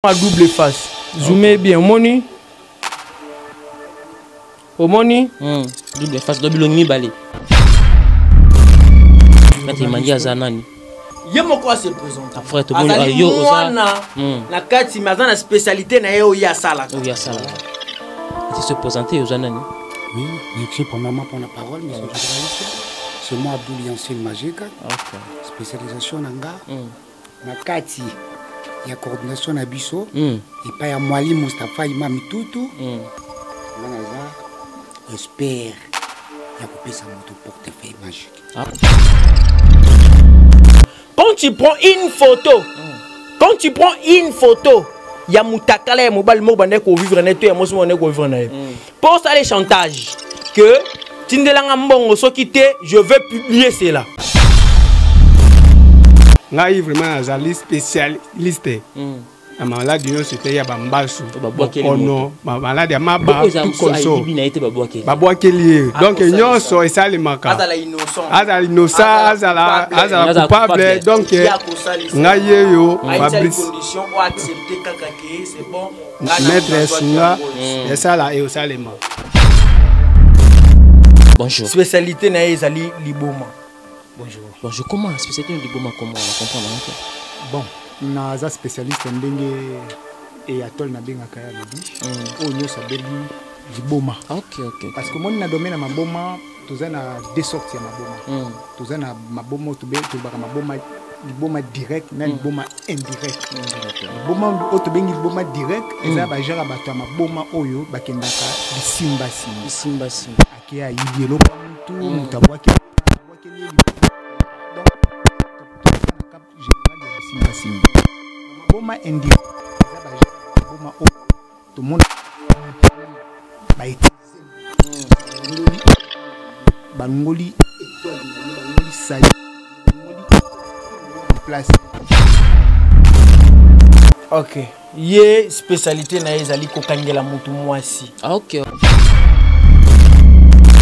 À double face. Zoomez bien. Moni. Au moni. Double face. Double longue balé. Quand il m'a dit à Zanani. Y'a mon quoi se présente. Après tout le monde yo osa. Na kati mazana spécialité na yo ya sala. Ya sala. Il se présenter aux Zanani. Oui, merci premièrement pour la parole, monsieur le journaliste. C'est moi Abdoul Yancine Magique. Spécialisation nanga. Na kati ya coordination na biso. Et pas ya Mwali Mustafa Imam Tutu. Nanaza espère ya couper sa moto portefeuille magique. Quand tu prends une photo, il y a Moutakala et Mobile Mobile qui vivre net et moi vivre net. Pour ça les chantages que Tindelanga Mbongo so quitté, je vais publier cela. Ngai vraiment azali spécialiste. La maladie c'était ya bambasu. Ono, maladie maba tout konso. Babouakeli. Donc nyonso esalemaka. Azala innocent, azala coupable. Donc ngai yo Fabrice. Maître Singa esala e osalema. Bonjour. Spécialité na ezali liboma. Bonjour. Bonjour. Comment spécialité liboma comment on comprend bon. Naza spécialiste ndenge et atol na benga kaya lobi o nyosa beli liboma. OK. Parce que mon na domaine na maboma toza na deux sortes ya maboma. Toza na maboma to be to baka maboma liboma direct na liboma indirect. Liboma o to bengi liboma direct eza ba jara bato maboma oyo bakendaka bisimba akia yilo mutu mutabwaki boma indi boma o to monde bangoli étoile bangoli sai place. OK. Yé spécialité na ezali ko kangela mutu mwasi. OK.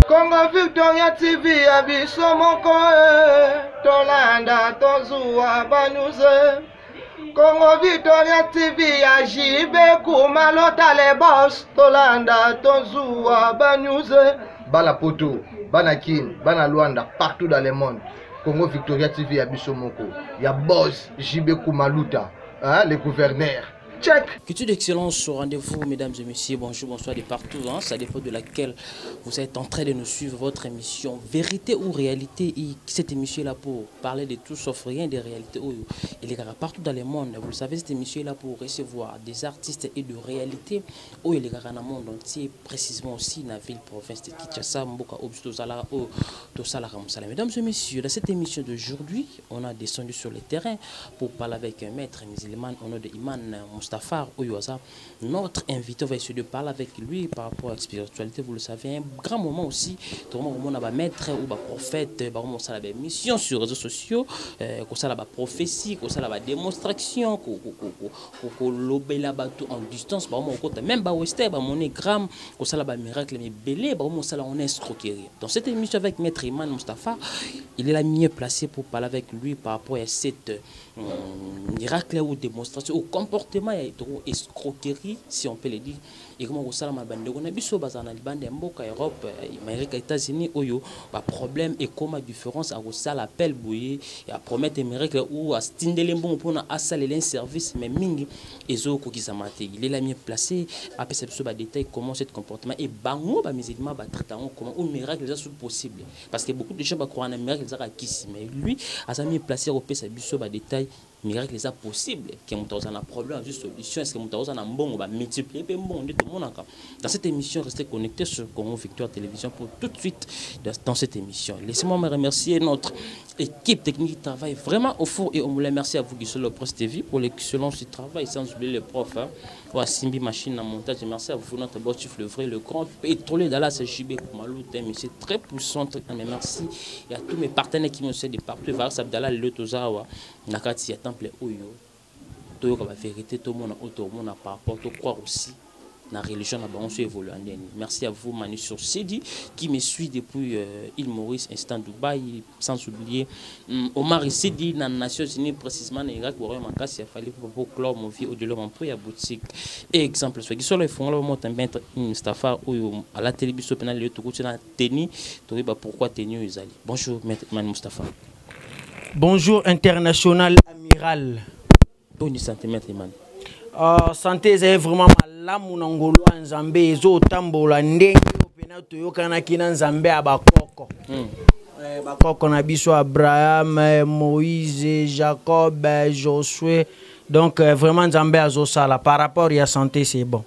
Congo Victoria TV abiso moko tolanda tozua banuze. Congo Victoria TV ajibe kumalota le boss tolanda tozua banuze. Bana poto, bana kin, bana Luanda partout dans le monde. Congo Victoria TV abiso moko. Ya boss jibe kumaluta, le gouverneur. Check. Culture d'excellence au rendez-vous, mesdames et messieurs. Bonjour, bonsoir de partout. Ça dépend de laquelle vous êtes en train de nous suivre votre émission. Vérité ou réalité, cette émission est là pour parler de tout sauf rien de réalité. Il est partout dans le monde. Vous le savez, cette émission est là pour recevoir des artistes et de réalité. Il est dans le monde entier, précisément aussi dans la ville province de Kinshasa, Mboka, Mesdames et messieurs, dans cette émission d'aujourd'hui, on a descendu sur le terrain pour parler avec un maître musulman au nom de Iman Mustafa Oyoza. Notre invité va essayer de parler avec lui par rapport à la spiritualité. Vous le savez, un grand moment aussi. Tout le monde a maître ou prophète, on a des missions sur les réseaux sociaux, qu'on a des prophéties, qu'on a des démonstrations, qu'on a en distance, même on est gramme, qu'on a des miracles, mais belé, on a escroquerie. Dans cette émission avec maître Iman Mustafa, il est la mieux placé pour parler avec lui par rapport à cette miracle ou démonstration, au comportement et escroquerie, si on peut le dire. Et comment on a Europe, Amérique, États-Unis, problème et comment différence à l'appel bouillé et à promettre des miracles ou à stindelembon pour un service, mais mingi et zo il est la mieux placé après cette détail comment ce comportement et bango ba musulman ba traitement comment un miracle est possible parce que beaucoup de gens croient en un miracle mais lui a sa mieux placé au sa détail miracle est possible que mon un problème de solution est-ce que mon un bon va multiplier bon de tout le monde dans cette émission restez connectés sur Congo Victoire Télévision pour tout de suite dans cette émission. Laissez-moi me remercier notre équipe technique qui travaille vraiment au four et au moulin. Merci à vous qui sont le Presse TV pour l'excellence du travail sans oublier les profs Simbi machine à montage. Merci à vous notre boss le vrai le grand pétrolier dans la CJB Koumalou mais c'est très puissant mais merci et à tous mes partenaires qui me sont de partout Varas Abdallah le Tozawa Nakati Temple Oyo Toyo la vérité tout le monde autour monde par rapport au croire aussi la religion là-bas, on se évolue. Merci à vous, Manu sur Sidi, qui me suit depuis île Maurice, instant Dubaï, sans oublier Omar et Sidi, dans les Nations Unies, précisément, dans l'Irak, où il y a fallu pour clore mon vie au-delà de mon prix à boutique. Et exemple, ce qui sont les fonds là, moi, também Mustafa, à la télévision, pénal, le tout na teni, tu vois pourquoi teni ils allaient. Bonjour, Manu Mustafa. Bonjour, international amiral. Bonne santé, maître Emmanuel. Santé, c'est vraiment mal. Mon angolo en Zambie, zo tambola ndenge opena toyokana kina Nzambe abakoko. Bakoko na biso Abraham, Moïse, Jacob, Josué. Donc vraiment Nzambe azosala par rapport à santé c'est bon.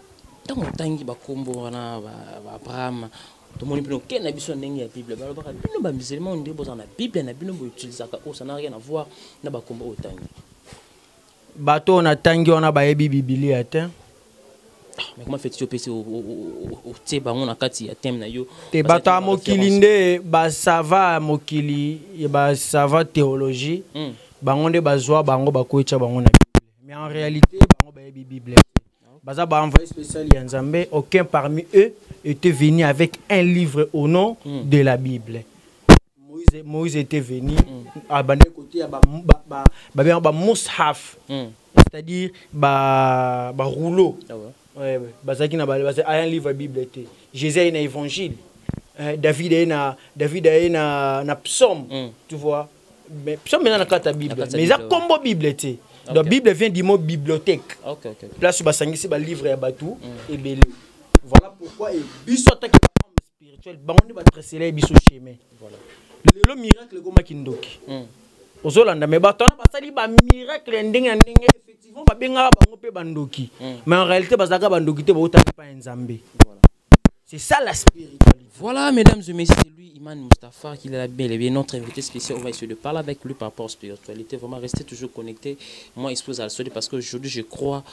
Tant tangi bakombo na Abraham. Tout le monde peut dire que biso ndenge ya Bible. Bino ba musulman ndé boza na Bible na bino bo utiliser ka ça n'a rien à voir na bakombo otangi. Bateau na tangi on a baebi Biblia atteint. Mais comment fait-tu passer au Teba on a kati ya thème na yo? Te bata mokilinde ba sava mokili ba sava théologie. Bangonde bazwa bango bakoecha bango na Bible. Mais en réalité bango baebi Bible. Baza ba envoyé spécial ya Nzambe, aucun parmi eux était venu avec un livre au nom de la Bible. Moïse était venu à côté ba mushaf, c'est-à-dire ba rouleau. Ouais, bazaki na un livre Bible était. Jésus est un évangile. David est na psaume, tu vois. Mais psaume maintenant na ta Bible. Mais ça combo Bible était. La Bible vient du mot bibliothèque. Place où sangisi ba livre ya batou et belé. Voilà pourquoi et biso attaque spirituel bandi ba tresser biso chemin. Voilà. Le miracle goma kindoki. Ozolanda me batona basali ba miracle ndenge effectivement ba benga bango pe bandoki. Mais en réalité bazaka bandoki te ba otaki pa Nzambe. Voilà. C'est ça la spiritualité. Voilà, mesdames et messieurs, c'est lui, Iman Mustafa, qui est bel et bien notre invité spécial. On va essayer de parler avec lui par rapport à la spiritualité. Vraiment, restez toujours connectés. Moi, expose à la solide parce qu'aujourd'hui, je crois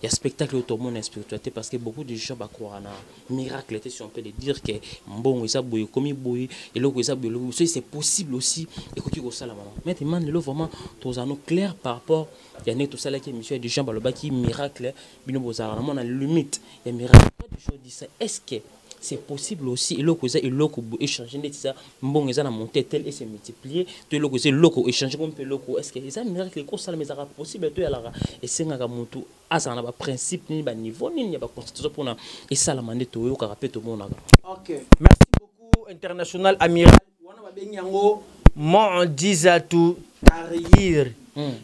il y a un spectacle autour de la spiritualité parce que beaucoup de gens croient en un miracle. Si on peut le dire que bon, c'est possible aussi. Écoutez, maintenant, le vraiment, tous en clair par rapport il y a tout ça là qui est monsieur des gens qui miracle, bien on a la limite. Il y a miracle. Est-ce que c'est possible aussi et l'autre et l'autre échanger ça bon ils ont monté tel et se multiplier de l'autre c'est l'autre échanger comme l'autre est-ce que ça miracle que ça mais ça possible tout alors et c'est un montu à ça on a principe ni ba niveau ni ba constitution pour na et ça la mandé tout au carapé tout monde. OK, merci beaucoup international amiral wana ba benyango mu'jizatu taryir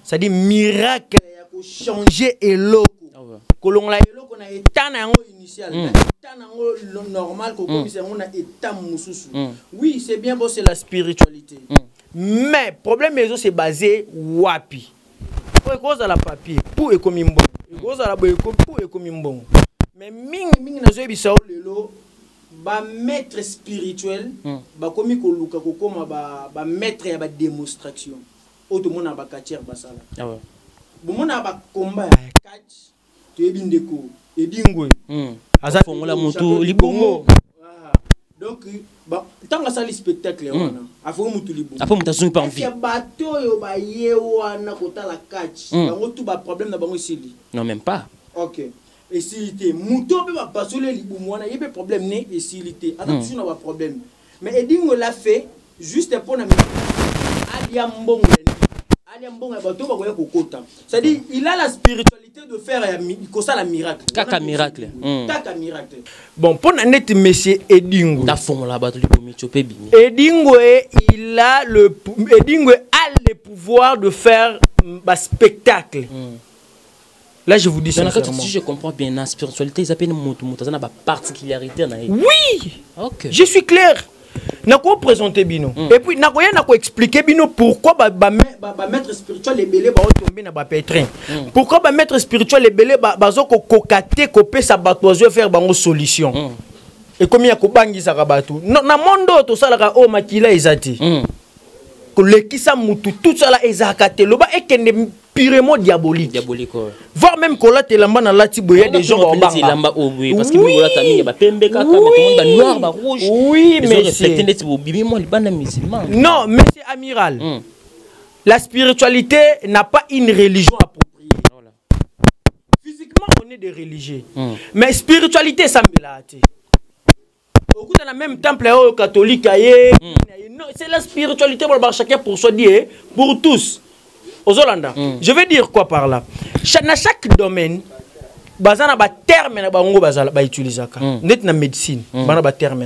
c'est-à-dire miracle ya ko changer et l'autre kolonga eloko na état na yango initial état na yango normal ko komisa yango na état mususu. Oui, c'est bien beau c'est la spiritualité. Mais problème c'est basé wapi. Pour cause à la papier pour ekomi mbongo. Cause à la boyeko pour ekomi mbongo. Mais mingi na zo bisao lelo ba maître spirituel ba komi ko luka ko koma ba maître ya ba démonstration. Auto mona ba katier basala. Ah ouais. Bo mona ba combat catch tu es bindeko et dingwe fongola mutu libongo donc ba tanga sali spectacle wana afo mutu libongo afo mutu pas envie bato yo ba yewana kota la catch bango tout ba problème na bango sili non même pas. OK et silité mutu be ba basole libongo wana yebe problème né et silité attention na ba problème mais edingo l'a fait juste pour na alia mbongo c'est-à-dire il a la spiritualité de faire la miracle. Kaka miracle. Kaka miracle. Bon, pour net monsieur Edingo. Edingo il a le pouvoir de faire un spectacle. Là je vous dis ça. Si je comprends bien la spiritualité, ils appellent une particularité. Oui. OK. Je suis clair. Nako présenter bino et puis nako expliquer bino pourquoi ba maître spirituel les belé ba tomber na ba pétrin pourquoi ba maître spirituel les belé bazo ko kokate ko pesa bato faire bango solution et comme ya ko bangisa ka bato na mondo to sala ka o makila ezati ko lekisa mutu tout ça là ezakate loba ekende purement diabolique. Voire même que là, tu es en lati boya des gens en bas. Parce que oui, oui, mais non, monsieur amiral. La spiritualité n'a pas une religion appropriée. Physiquement, on est des religieux. Mais spiritualité, ça me l'a été. Dans le même temple catholique, c'est la spiritualité pour chacun pour soi, pour tous. Aux Hollandais. Je veux dire quoi par là? Dans chaque domaine, il y a un terme qui est utilisé. Dans la médecine, il y a un terme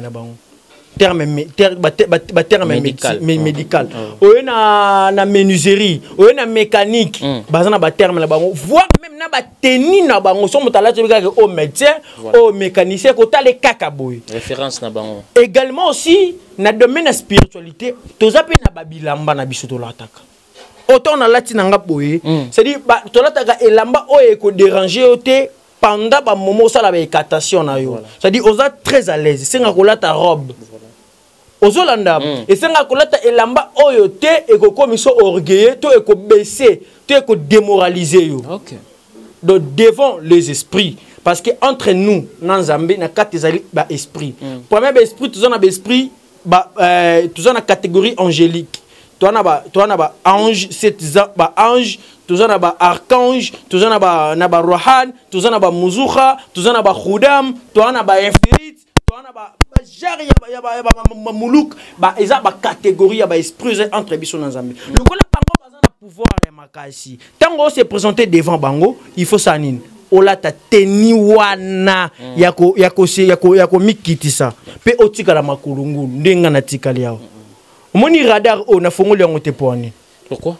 médical. Il y a la menuiserie, il y a la mécanique, il y a un terme voire même dans la tenue, il y a un médecin, un mécanicien, il y a les cacaboy. Référence. Également aussi, dans le domaine de la spiritualité, il y a un bilamba na biso to lataka. Autant na lati nanga boye, c'est-à-dire to lataka elamba o eko déranger ote pendant ba moment ça la bécatation na yo. C'est-à-dire on est très à l'aise, c'est nga kolata robe. Aux Hollandais, et c'est nga kolata elamba o yo te eko komiso orgueilleux, to eko baisser, to eko démoraliser yo. OK. Donc devant les esprits, parce que entre nous dans Zambie na quatre ba esprit. Premier esprit tous on a esprit tous on a catégorie angélique. Toi na ba ange, ange, tous on a ba archange, tous on a ba rohan, tous on a ba muzuha, tous on a ba khudam, toi na ba infinite, toi na ba jar ya ba muluk, eza ba catégorie ya ba esprit entre biso na Zambie. Le kola bango baza na pouvoir ya makasi. Tango se présenter devant bango, il faut sanine. Ola ta teni wana yako mikitisa. Pe otika la makulungu ndenga na tikali yao. Moni radar o na fongoli yango te poani. Pourquoi?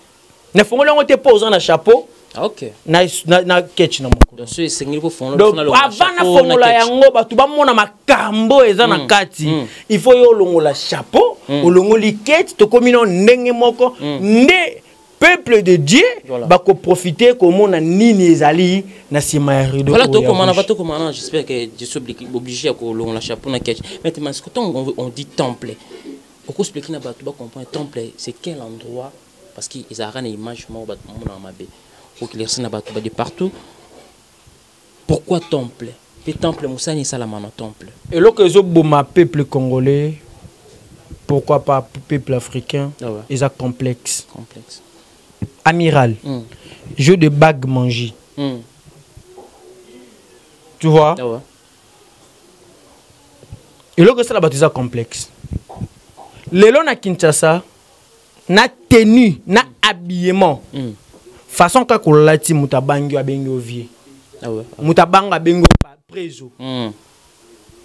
Na fongoli yango te posant na chapeau. Ah OK. Na ketch na moko. Donc c'est sengeli ko fongoli na chapeau. Avant na fongola yango batu ba mona makambo eza na kati. Il faut yo longola chapeau, olongoli ketch to komino ndenge moko nde peuple de Dieu va profiter comme on a nini ezali na sima ya rideau. Voilà to comment j'espère que je suis obligé à longola la chapeau na ketch. Maintenant quand on dit temple, pourquoi expliquer na batu ba comprendre temple c'est quel endroit parce qu'ils ont une image mo na mabe. Pour que les gens na batu ba de partout. Pourquoi temple? Le temple Moussani Salamano temple. Et là que zo boma peuple congolais, pourquoi pas peuple africain, ils ont complexe. Amiral, jeu de bague manger. Tu vois? Et là que ça la baptisa complexe. Les lois na Kinshasa, na tenue, na habillement. Façon ka kolati mutabangi abengi ovie. Mutabanga abengi preso.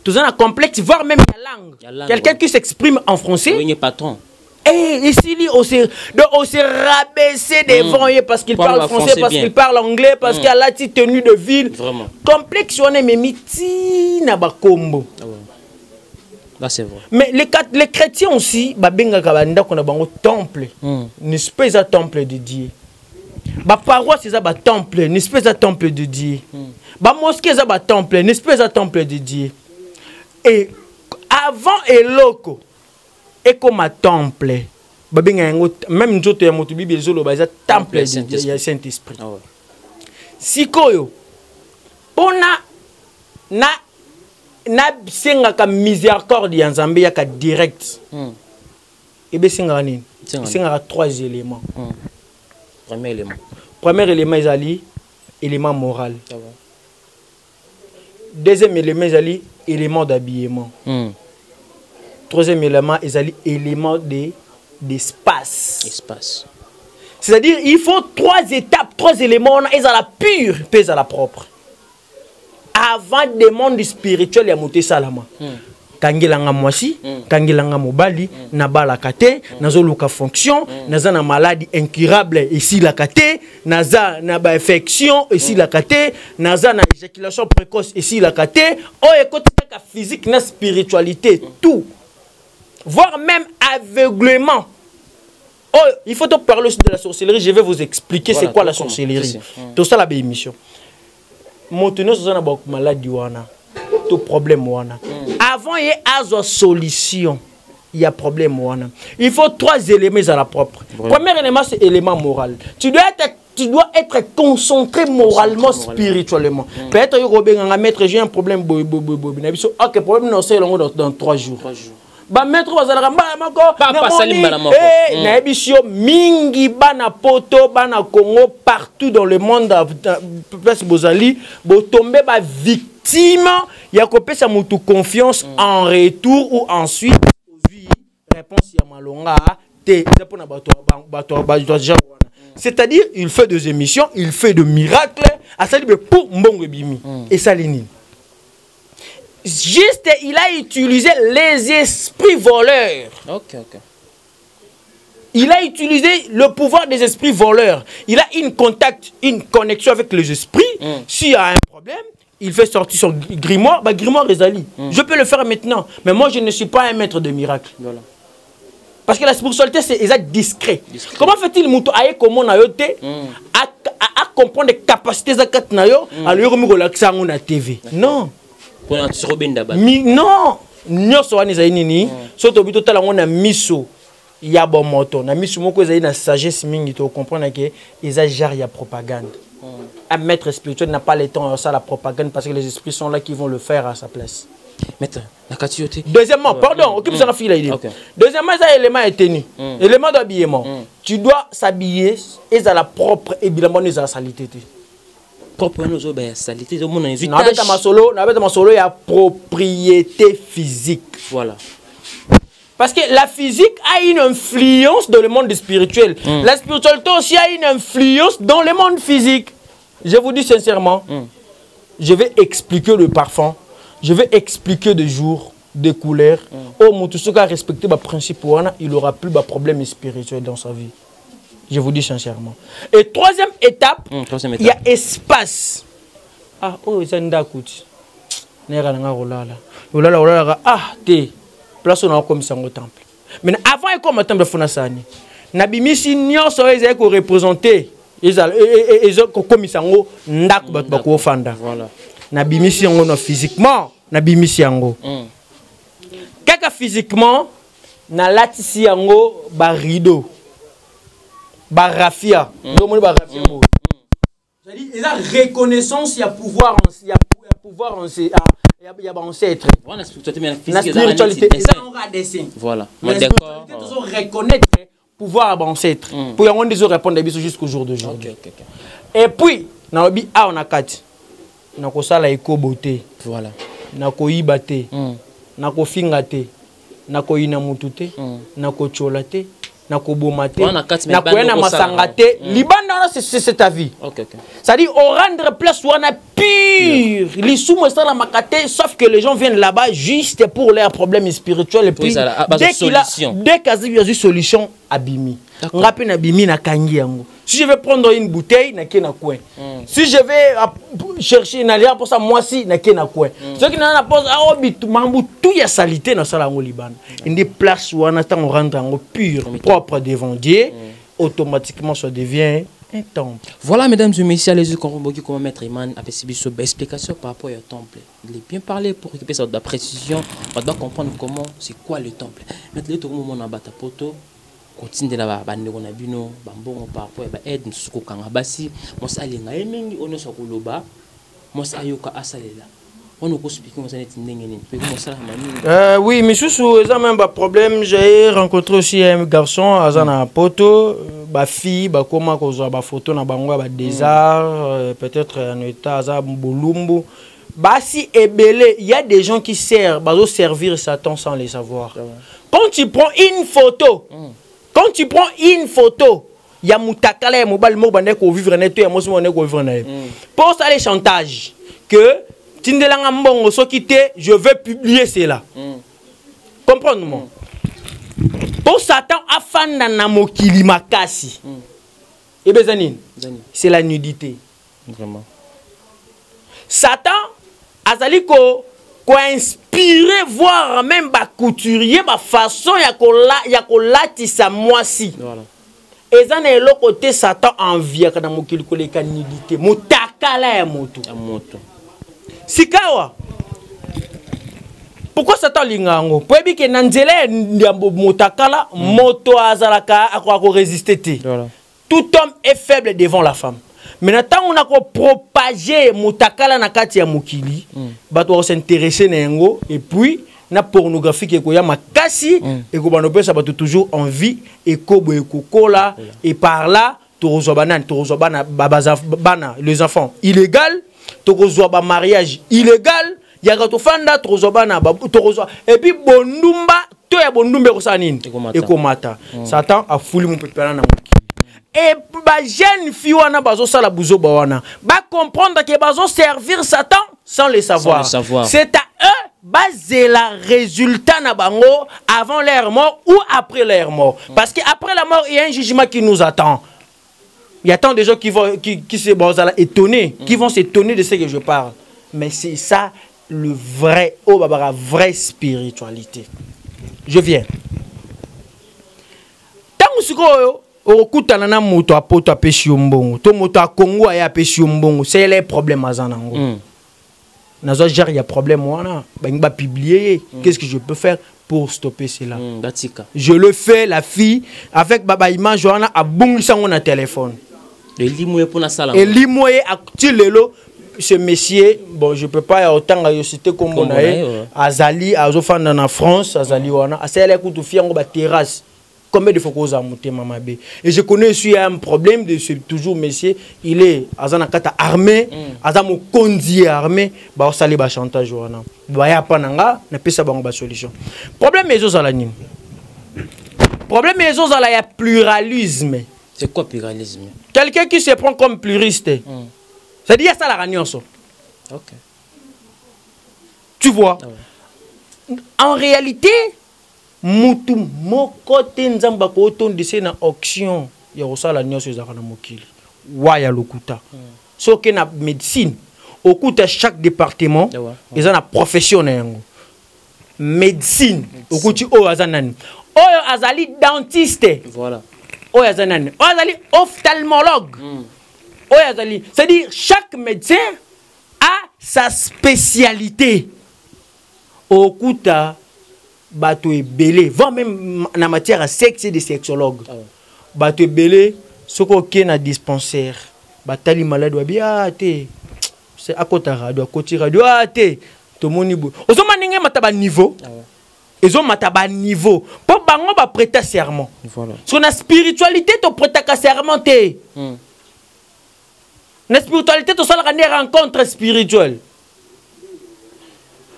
Tout ça na complexe, voire même la langue. Quelqu'un qui s'exprime en français. Oui, patron. Et ici, on s'est rabaissé devant eux parce qu'il parle français, parce qu'il parle anglais, parce qu'il a la petite tenue de ville. Vraiment. Complexe, on est miti na bakombo. Là, c'est vrai. Mais les chrétiens aussi, babenga kabanda qu'on a bango temple. Une espèce de temple de Dieu. Ba paroisse c'est un temple, une espèce de temple de Dieu. Ba mosquée c'est un temple, une espèce de temple de Dieu. Et avant et loco. Et comme un temple, même nous autres, notre Bible, c'est un temple du Saint-Esprit. Si koyo, on a miséricorde en Zambie, il y a direct. Et bien, c'est trois éléments. Premier élément, c'est l'élément moral. Deuxième élément, c'est l'élément d'habillement. Troisième élément, c'est l'élément d'espace. C'est-à-dire, il faut trois étapes, trois éléments, ils ont la pure, puis ils ont la propre. Avant des mondes spirituels, il y a monté salama. Kangilanga mwasi, kangilanga mobali, nabala kate, nazoluka fonction, naza na maladie incurable ici la kate, naza na ba infection ici la kate, naza na éjaculation précoce ici la kate, oh écoute ka physique na spiritualité, tout. Voire même aveuglement. Oh, il faut te parler aussi de la sorcellerie. Je vais vous expliquer c'est quoi la sorcellerie. Tout ça la belle émission. Maintenant, nous avons beaucoup de maladies, tout problème. Avant, il y a une solution. Il y a problème. Il faut trois éléments à la propre. Premier élément, c'est l'élément moral. Tu dois être concentré moralement, spirituellement. Peut-être que tu as un problème. Ok, problème, non, c'est dans 3 jours. ba maître bazalaka mbala mako Papa Salim mbala moko. na ebisio mingi bana poto bana Congo partout dans le monde place bozali bo tomber ba victime ya kopesa mutu confiance en retour ou ensuite ozui réponse ya malonga te pona bato c'est-à-dire il fait des émissions, il fait de miracles à ça pour mbongo bimi et ça l'inine. Juste, il a utilisé les esprits voleurs. Ok. Il a utilisé le pouvoir des esprits voleurs. Il a une connexion avec les esprits. S'il y a un problème, il fait sortir son grimoire. Bah, grimoire Rezali. Je peux le faire maintenant. Mais moi, je ne suis pas un maître de miracles. Voilà. Parce que la spiritualité, c'est discret. Comment fait-il Moutou Aye comment na yote à comprendre les capacités zakat na yo à lui remettre relaxer na TV. Non. Non, nyonso wana ezali nini so to bito tala ngona miso ya bon moto na miso moko ezali na sagesse mingi to comprendre que eza genre ya propagande. Un maître spirituel n'a pas le temps à ça la propagande parce que les esprits sont là qui vont le faire à sa place. Deuxièmement, pardon, occupe ça la fille là. Deuxièmement, ça élément est tenu. Élément d'habillement. Tu dois s'habiller et ça la propre et bien bonne la salité. Salité, il y a propriété physique. Voilà. Parce que la physique a une influence dans le monde spirituel. La spiritualité aussi a une influence dans le monde physique. Je vous dis sincèrement, je vais expliquer le parfum, je vais expliquer des jours, des couleurs. Oh, mon tout ce qui a respecté le principe, il n'aura plus de problème spirituel dans sa vie. Je vous dis sincèrement. Et troisième étape, il y a espace. Ah, oh, c'est un d'accord. Ah, t'es. Place on a comme ça au temple. Mais avant, il y a comme un temple de Fonasani. Nabimi si nyon soye ils ont représenté. Ils ont comme ça au ndak bako fanda. Voilà. Nabimi si on physiquement, nabimi si ango. Kaka physiquement, na latisi ango ba rideau. Barafia. C'est-à-dire, il y a reconnaissance, il y a pouvoir, il y a pouvoir, il y a ancêtre. La spiritualité, il y a un dessin. Voilà. Mais la spiritualité, ils ont reconnaître pouvoir ancêtre. Pour y avoir des autres répondre jusqu'au jour d'aujourd'hui. Et puis, on a quatre. On a ça la éco beauté. Voilà. On a koibate. On a kofingate. On a koinamutute. On a kocholate. Nakobomate, nakoyena masangate, libanda c'est ta vie. C'est-à-dire au rendre place où on a pire, les soumous sont la makate, sauf que les gens viennent là-bas juste pour leurs problèmes spirituels et puis dès qu'il a une solution abimi. On rappelle abimi na kangi yango. Si je vais prendre une bouteille, na kena coin. Si je vais chercher une alliance pour ça, moi si na kena coin. Ceux qui n'ont pas ah obitu mambu tout ya salité na sala ngo Liban. Une des places où on attend on rentre en pur, propre devant Dieu, automatiquement ça devient un temple. Voilà mesdames et messieurs, les yeux qui comment mettre Iman a fait une explication par rapport au temple. Il est bien parlé pour récupérer ça de la précision. On doit comprendre comment c'est quoi le temple. Maintenant tout le monde en bata poto. Continue là bande on a bino bambongo par rapport à aide nsuko kanga basi mosa alinga emingi ono sokoloba mosa ayoka asalela on ko expliquer mosa net ndenge nini pe mosa la mani oui mais sous ça même pas problème j'ai rencontré aussi un garçon azana poto ba fille ba comment ko zo ba photo na bango ba désert peut-être en état aza bolumbu basi ebele il y a des gens qui servent bazo servir Satan sans les savoir. Quand tu prends une photo quand tu prends une photo, il y a Moutakala et Mobile Mobane qui vivent en été et moi je vivre en été. Pour ça les chantages que Tindelanga Mbongo so quitté, je veux publier cela. Comprends-moi. Pour Satan afanda na mokili makasi. Et bezanin, c'est la nudité. Vraiment. Satan azali ko inspiré voir même ba couturier ba façon ya kolatisa mwasi. Voilà. Et ça n'est le côté Satan envie kana mokili ko leka nudité mutakala ya moto. Ya moto. Sikawa. Pourquoi Satan lingango? Pour que nanzela ya mutakala moto azalaka akwa résister te. Voilà. Tout homme est faible devant la femme. Maintenant, on a propagé Moutakala na kati ya mokili, bato s'intéresser na yango et puis na pornographie qui est makasi et ko banope ça bato toujours envie et kobo et kokola et par là bana les enfants illégal tokozwa ba mariage illégal ya gato fanda tozobana et puis bondumba to ya bondumbe ko sanini et ko mata Satan a fouli mon pepela na mokili et ba jeune fille wana bazo sala buzo ba wana ba comprendre que bazo servir Satan sans le savoir. C'est à eux baser la résultat na bango avant leur mort ou après leur mort parce que après la mort il y a un jugement qui nous attend. Il y a tant de gens qui vont étonner, qui vont s'étonner de ce que je parle. Mais c'est ça le vrai, la vraie spiritualité. Je viens. Tant que c'est les problèmes. Il y a problème. Qu'est-ce que je peux faire pour stopper cela? Je le fais, la fille, avec Baba Ima Joana, a bon sang on a téléphone. Et limoye a tilelo ce monsieur, bon je peux pas autant citer comme on a Azali Azofan en France, Azali wana, Azali écoute fille en terrasse. Combien de fois qu'on a monté maman B? Et je connais aussi un problème de ce toujours monsieur, il est Azana kata armé, Azamo kondi armé, ba o sali ba chantage wana. Ba ya pananga, na pesa ba ngba solution. Problème les autres ala nini? Problème les autres ala ya pluralisme. C'est quoi pluralisme? Quelqu'un qui se prend comme pluriste. C'est-à-dire ça la ragnonce. OK. Tu vois? En réalité, mutu moko tenzamba ko tondise na auction ya osala nyonso ezaka na mokili. Waya lokuta. Soki na médecine, okuta chaque département, eza na profession na yango. Médecine, okuti o azanani. Oyo azali dentiste. Voilà. Oyo azanani. Oyo azali ophtalmologue. Oyo azali. C'est-à-dire chaque médecin a sa spécialité. Okuta bato ebele, voire même en matière à sexe et de sexologue. Bato ebele, ce qu'on a dispensaire, batali malade wa bien c'est à côté radio, à côté radio, tout le monde est aux hommes n'engagent pas niveau. Ils ont mataba niveau. Pour bango ba prêter serment. Voilà. Sur la spiritualité, tu prêter serment té. La spiritualité, tu sala une rencontre spirituelle.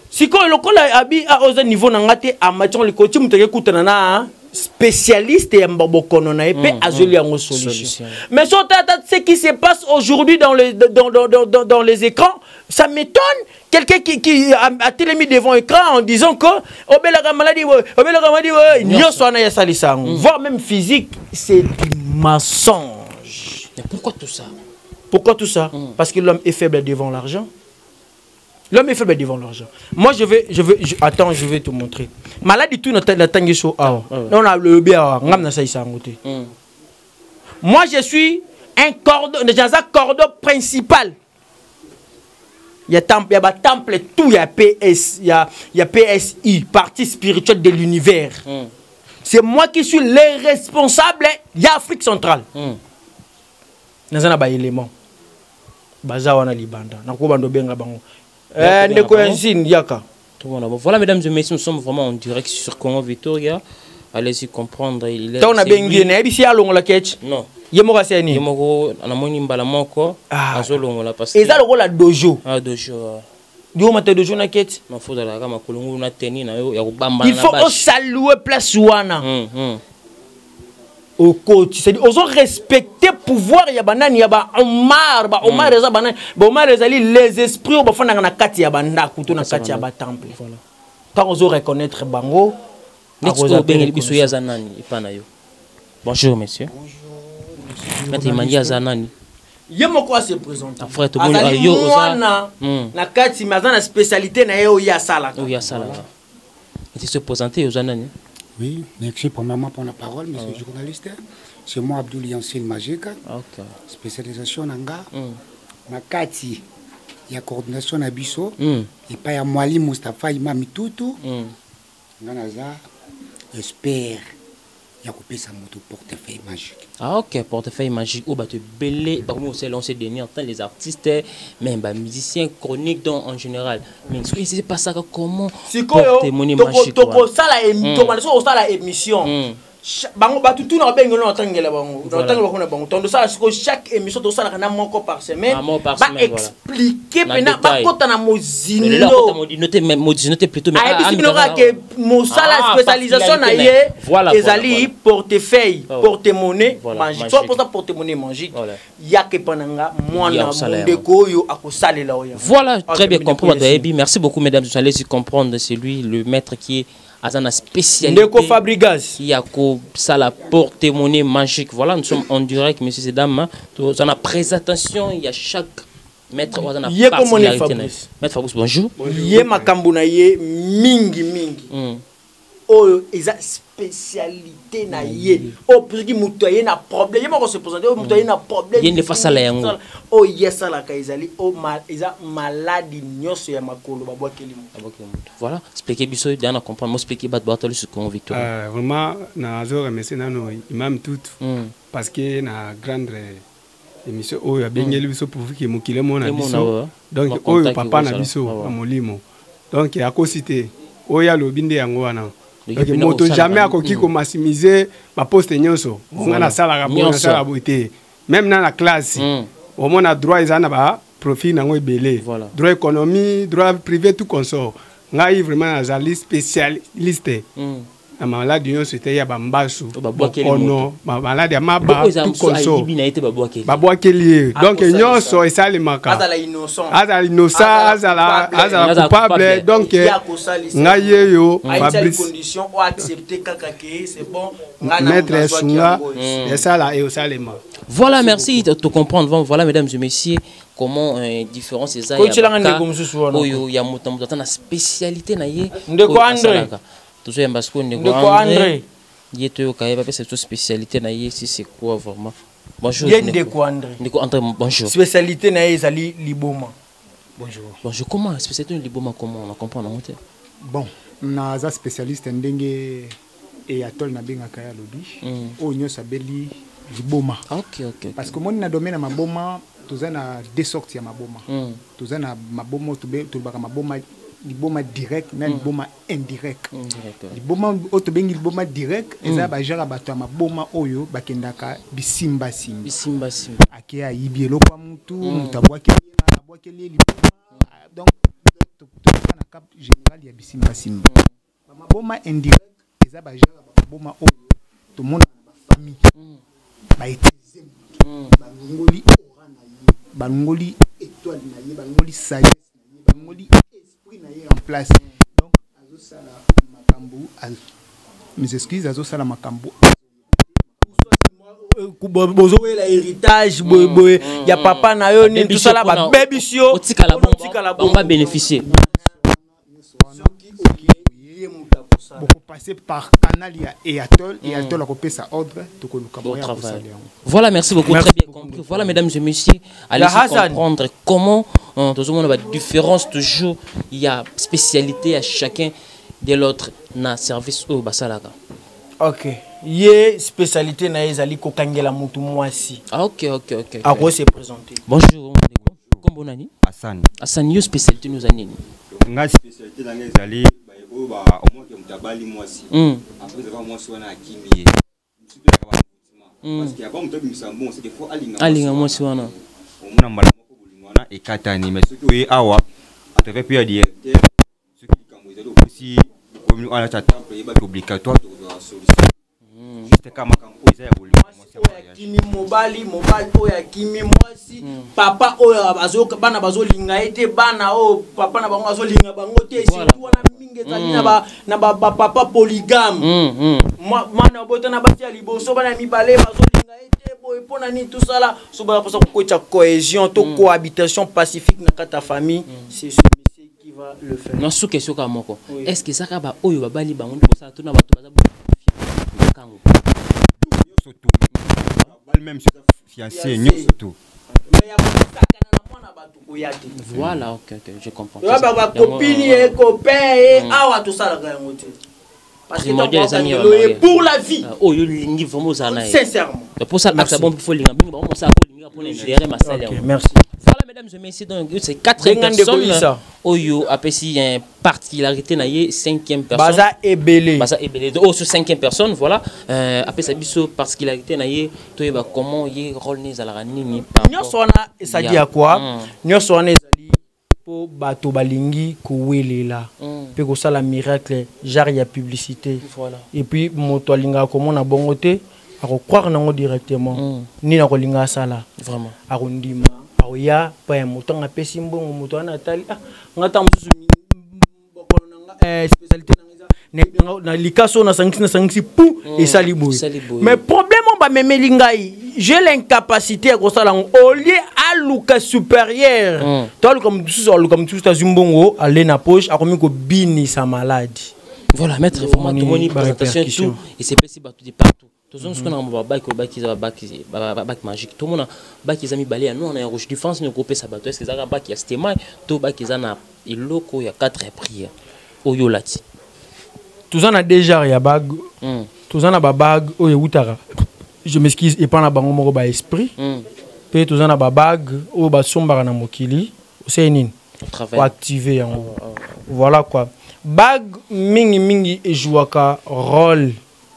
Si quand le col abi à au niveau nangate à matière le coach mu te kuta na spécialiste et mbokono na épée azoli en solution. Mais ce qui se passe aujourd'hui dans les écrans, ça m'étonne. Quelqu'un qui a télémis devant l'écran en disant que obélaga maladie, voire même physique, c'est du mensonge. Mais pourquoi tout ça? Pourquoi tout ça? Parce que l'homme est faible devant l'argent. L'homme est faible devant l'argent. Moi, attends, je vais te montrer. Maladie, tout notre tangiso. On a le bien. Moi, je suis un cordon principal. Il y a temple, tout, il y a PS, il y a PSI, partie spirituelle de l'univers. C'est moi qui suis le responsable de l'Afrique centrale. Nous avons des éléments. Bazawana Libanda. Voilà, mesdames et messieurs, nous sommes vraiment en direct sur Congo Victoria. Allez-y comprendre. Il est. Non. Yemoko anamoni mbala moko azolongola parce que eza lokola dojo. Dojo. Dio mata dojo na kete. Mafuta la kama kulungu na teni na yo ya kubamba na. Il faut saluer place wana. Au coach, c'est dire osons respecter pouvoir ya banani ya ba Omar, eza banani, Omar ezali les esprits ba fana na kati ya banda kuto na kati ya ba temple. Voilà. Quand osons reconnaître bango, bonjour monsieur. Bonjour. Maître Emmanuel Zanani. Yemoko se présente. Frère to bolo yo oza na kati mazana spécialité na yo ya sala. Ya sala. Et se présenter aux Zanani. Oui, merci premièrement pour la parole, monsieur le journaliste. C'est moi Abdoul Yancine Magique. OK. Spécialisation nanga. Na kati ya coordination na biso et pas ya Mwali Mustafa Imam Tutu. Nganaza expert ya kopesa moto portefeuille magique. Ah ok, portefeuille magique. Oh bah te belé, par moi c'est lancé dernier temps les artistes, même bah musiciens chroniques donc en général. Mais c'est pas ça comment porte-monnaie magique. Toko ça la émission. Bango batu tout na bengo na tangela bango na tangela bango na bango tondo ça chaque émission to ça na moko par semaine ba expliquer pena ba kota na mozino noter même mozino plutôt mais ah que mosala spécialisation na ye ezali portefeuille porte-monnaie magique soit pour ça porte-monnaie magique ya ke pananga mwana ndeko yo akosalela oya. Voilà, très bien compris. Merci beaucoup mesdames, vous allez y comprendre, c'est lui le maître qui est à la spécialité qui a ça la porte-monnaie magique. Voilà, nous sommes en direct, messieurs et dames. Dans la présentation, il y a chaque maître dans la particularité. Maître Fabrice, bonjour. Yé makambuna yé mingi mingi. Oh, ils ont spécialité na yé. Oh, parce que mutoye na problème. Yé se présenter. Oh, mutoye na problème. Yé ne face à la yango. Oh, yes à la kaizali. Oh, ils ont maladie nyoso ya makolo babwa kelimu. Voilà. Expliquez biso dans la comprendre. Moi expliquer bat battle sur con Victoire. Vraiment na zo remercier na no imam tout parce que na grande émission oh ya bengeli biso pour que mokile mona biso. Donc oh papa na biso na molimo. Donc ya ko cité oh ya lobinde yango wana. Donc moto jamais akoki ko maximiser ba poste nyonso. On a sala rapona sala beauté. Même dans la classe, au moins a droit ils en ba profit nango belé. Droit économie, droit privé tout consort. Ngai vraiment azali spécialiste. La maladie d'union c'était ya bambasu. Oh non, ma maladie maba tout consort. Babwa kelié. Donc nyonso esali maka. Azala innocent. Azala innocent, azala coupable. Donc ngai yo Fabrice condition ou accepter kaka ke c'est bon. Maître Sunga et ça là et au salema. Voilà, merci de te comprendre. Voilà mesdames et messieurs comment différence c'est ça. Il y a une spécialité na yé. Ndeko André. Toujours un basco Ndeko André. Il est au Kaye, cette spécialité na yé si c'est quoi vraiment. Bonjour. Ndeko André. Ndeko André, bonjour. Spécialité na yé zali liboma. Bonjour. Bonjour. Comment spécialité liboma comment on comprend en monter. Bon, na za spécialiste ndenge et atol na benga kaya lobi. O nyo sabeli liboma. OK. Parce que mon na domaine na maboma tous na deux sortes ya maboma. Tous na maboma to baka maboma liboma direct na liboma indirect. Liboma to bengi liboma direct eza ba jara bato ya maboma oyo bakendaka bisimba simba. Akia yibielo kwa mutu mutabwa keli liboma. Donc to na cap général ya bisimba simba. Ba maboma indirect eza ba jara ba maboma oyo to mona ba famille. Ba etize ba ngoli ora na ye ba ngoli étoile na ye ba ngoli sagesse na ye ba ngoli esprit na ye en place. Donc azo sala makambu mes excuses azo sala makambu bozo la héritage boy ya papa na yo ni tout ça là ba bébisio otika la bon va bénéficier. Beaucoup passer par canal et Atol a coupé sa ordre tout que nous travail. Voilà, merci beaucoup, très bien compris. Voilà mesdames et messieurs, allez comprendre comment tout le monde a une différence toujours, il y a spécialité à chacun de l'autre na service au basalaga. OK. Yé spécialité na ezali ko kangela mutu mwasi. OK. À quoi se présenter. Bonjour. Comment nani? Hassan, yo spécialité nous anini. Nga spécialité na ezali au moins que mutabali mwasi après avoir mwasi wana akimiye parce qu'il y a pas mutabali misambo c'est qu'il faut alinga mwasi wana omuna mbala moko bulingwana ekatani mais surtout oui awa atave puis directeur ce qui kambo ezali aussi comme on a ta temple yeba obligatoire de la solution juste kama kambo ezali ya bulingwana kimi mobali oya kimi mwasi papa oya bazo bana bazo linga ete bana o papa na bango bazo linga bango te surtout wana mingi na ba papa polygame mana bota na bati ya liboso bana mibale bazo linga ete boy pona ni tout ça là so ba posa ko cohésion to cohabitation pacifique na kata famille c'est ce monsieur qui va le faire. Non sous question ka moko est-ce que ça ka ba oyo babali bango bo ça to na bato baza kango surtout même fiancé surtout voilà. OK, je comprends. Ba copine et copain et awa tout ça la primordial les amis pour la vie. Oh yo lingi vraiment ça na. Sincèrement. Pour ça ça bon il faut linga bingo bon ça pour linga pour gérer ma salaire. Merci. Voilà mesdames et messieurs donc c'est 4 personnes. Oh yo apprécie une particularité na yé 5e personne. Baza ebelé. Baza ebelé. Oh sur 5e personne voilà après ça biso particularité na yé to yeba comment yé rôle né za la nini. Nyoso wana ça dit à quoi? Nyoso wana ezali po bato balingi kowelela pe ko sala miracle genre ya publicité. Voilà. Et puis moto alinga komona bongo te ako croire nango directement. Ni na kolinga sala. Vraiment. Ako ndima. Ako ya pa ya moto nga pesi mbongo moto ana tali ngata mususu bokolo nanga spécialité nanga na likaso na sangisi pou et sali boy. Mais problème on ba memeli ngai, j'ai l'incapacité à kosala au lieu à luka supérieur. Toi comme tout ça zumbongo aller na poche a komi ko bini sa maladie. Voilà maître vraiment tout moni présentation tout et c'est possible partout partout. Tous ceux qui ont un bac magique, tout le monde a bac qui a mis balai à nous, on a un rouge défense, nous groupé ça bateau, est-ce que ça a bac qui a stéma, tout bac qui a un loco, il y a 4 prières. Au Yolati. Tous en a déjà ya bag, tous en a bag, au Youtara. Je m'excuse, et pas na bango moro ba esprit. Puis tous en a bag, au ba somba na mokili, c'est une pour activer en voilà quoi. Bag mingi et jouaka rôle.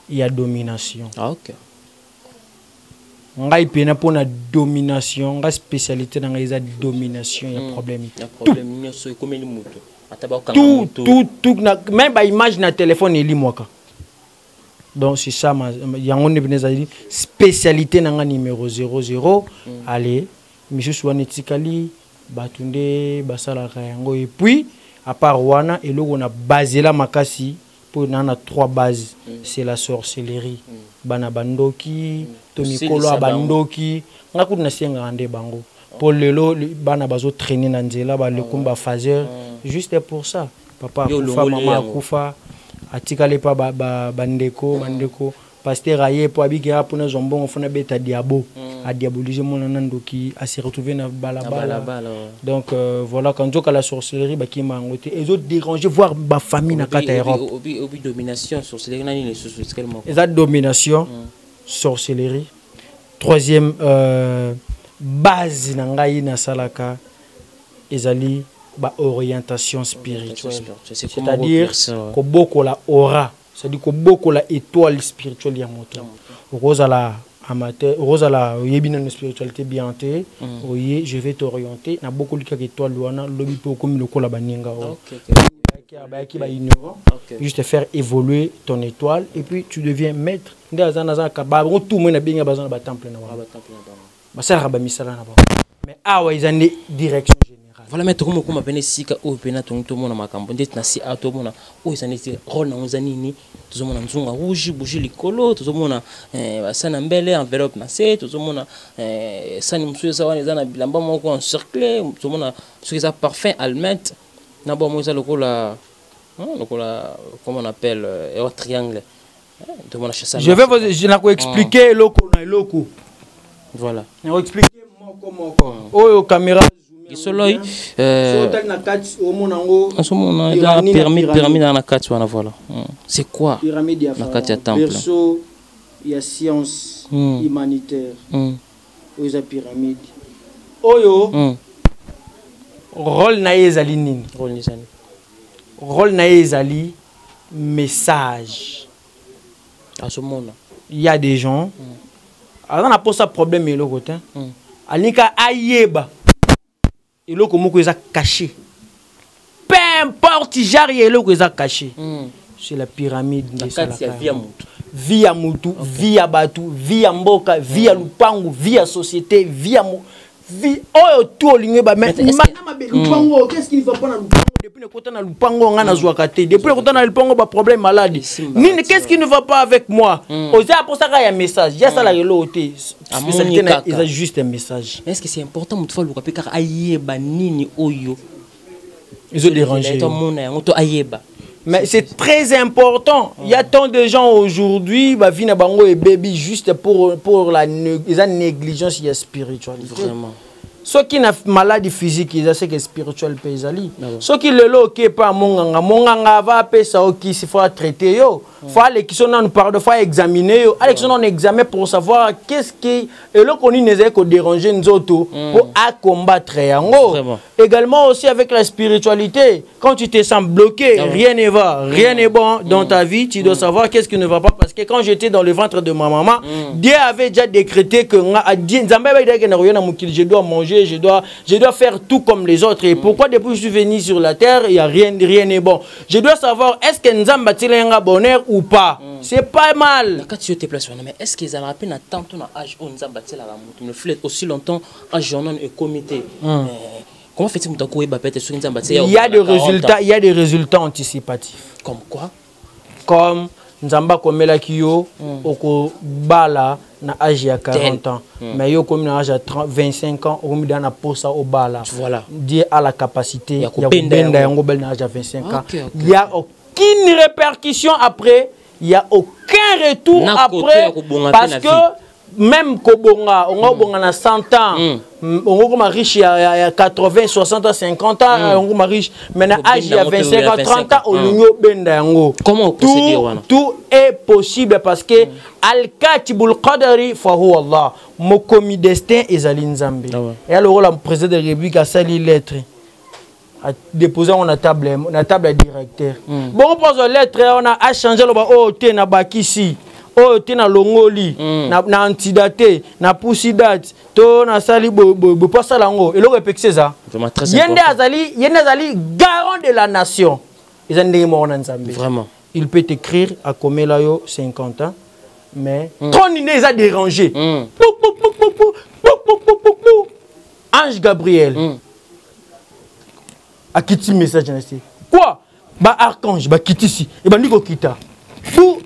Il y a domination. Ah ok. Ngai pena pour la domination, la spécialité dans les domination, il y a problème. Il y a problème, il y a comme une moto. Tout même ba image na téléphone eli mwaka. Donc c'est ça il y a on est spécialité dans numéro 00 allez, monsieur Swanetikali batunde basala kayango et puis à part wana et logo na basé la makasi. On a 3 bases, c'est la sorcellerie. Bana bandoki, Tomikolo bandoki, on a coup de senga bango. Pour le lot, bana bazo traîner dans nzela, ba le kumba fazer, juste pour ça. Papa kufa, maman kufa, atikale pa bandeko, pasteur aye po abiki pour na zombon on fona beta diabo, a diaboliser mon nandoki, a se retrouver na balabala. Donc voilà quand on a la sorcellerie ba ki mangote et autres déranger voir ba famille na kata Europe. Obi domination sorcellerie nani les sous quellement. Et domination sorcellerie. Troisième base na ngai na salaka ezali ba orientation spirituelle. C'est-à-dire ko boko la aura. C'est-à-dire que beaucoup la étoile spirituelle ya moto. Rosala amateur, Rosala yebina une spiritualité bien té. Oye, je vais t'orienter. Na beaucoup de étoile wana lobi po comme le kola baninga. Juste faire évoluer ton étoile et puis tu deviens maître. Ndaza ka tout monde na binga bazana ba temple na wa. Ba sala ba misala na ba. Mais awa izane direction générale. Voilà mais tout comme appelle sika o pena tout monde makambo ndeti na si ato mona o izaneti rôle na uzanini tuzomona nzunga rouge bouger likolo tuzomona basana mbele enveloppe na se tuzomona sani msuza wana zana bilamba moko encerclé tuzomona ce ça parfum almet na bo moza lokola comment on appelle un triangle tuzomona chassa. Je vais vous expliquer loko na loko. Voilà. Je vais expliquer moko. Oh caméra Isoloi pyramide dans la carte voilà. C'est quoi la carte à temple? Il y a science humanitaire. Il y a pyramide. Oyo rôle na ezali nini? Rôle na ezali message. À ce moment-là, il y a des gens on a posé un problème et le côté. Alika ayeba et là comment que ça caché. Peu importe genre et là que ça caché. C'est la pyramide de ça. Via mutu, via batu, via mboka, via lupango, via société, via vie oh tout ligne ba mais lupango qu'est-ce qu'il va pas dans lupango depuis le côté dans lupango on a depuis le côté dans lupango ba problème maladie ni qu'est-ce qui ne va pas avec moi oza pour ça il y a un message il y a ça la reloté il a juste un message. Est-ce que c'est important de faire le cap car ayeba nini oyo ils ont dérangé tout monde moto ayeba. Mais c'est très important. Il y a tant de gens aujourd'hui, bah vina bango et baby juste pour la négligence et la spiritualité. Vraiment. ceux qui na maladie physique ils c'est que spirituel paysali ceux qui le loqué pas monganga va pesa qui s'il faut traiter yo faut aller qui sont nous parle de fois examiner yo aller qui sont en examen pour savoir qu'est-ce qui et là qu'on n'est que déranger nous autres pour à combattre yango également aussi avec la spiritualité quand tu te sens bloqué rien ne va rien n'est bon dans ta vie tu dois savoir qu'est-ce qui ne va pas parce que quand j'étais dans le ventre de ma maman Dieu avait déjà décrété que je dois manger je dois faire tout comme les autres et pourquoi depuis que je suis venu sur la terre il y a rien n'est bon je dois savoir est-ce que Nzamba tilenga bonheur ou pas c'est pas mal quand tu te places mais est-ce qu'ils ont rappelé na tant ton âge on Nzamba tilenga me flette aussi longtemps en journal et comité comment fait-il il y a des résultats anticipatifs comme quoi comme Nzamba komela kiyo oko bala na âge ya 40 ans mais yo comme na âge ya 25 ans on mi na posa au bala voilà Dieu a la capacité ya benda yango bel na âge ya 25 ans il y a aucune répercussion après il y a aucun retour après parce que même Kobonga, on a na 100 ans, on a riche il y a 80, 60 ans, 50 ans, on a riche, mais à âge il y a 25 ans, 30 ans, on a comment tout est possible parce que Al-Katibul Qadari Fahu Allah, mon commis destin est Aline Nzambe. Et alors le président de la République a sali lettre. A déposé on a table directeur. Bon on pose la lettre, on a changé le oh te na bakisi. Oh, tu na longoli, na antidaté, na pousidate, to na sali bo pas salango. Et le répète ça. Yende azali garant de la nation. Ils ont mort dans Zambie. Vraiment. Il peut écrire à Komelayo 50 ans, mais ton il les a dérangés. Ange Gabriel. A quitté message quoi? Ba archange, ba quitté ici. Et ba niko kita.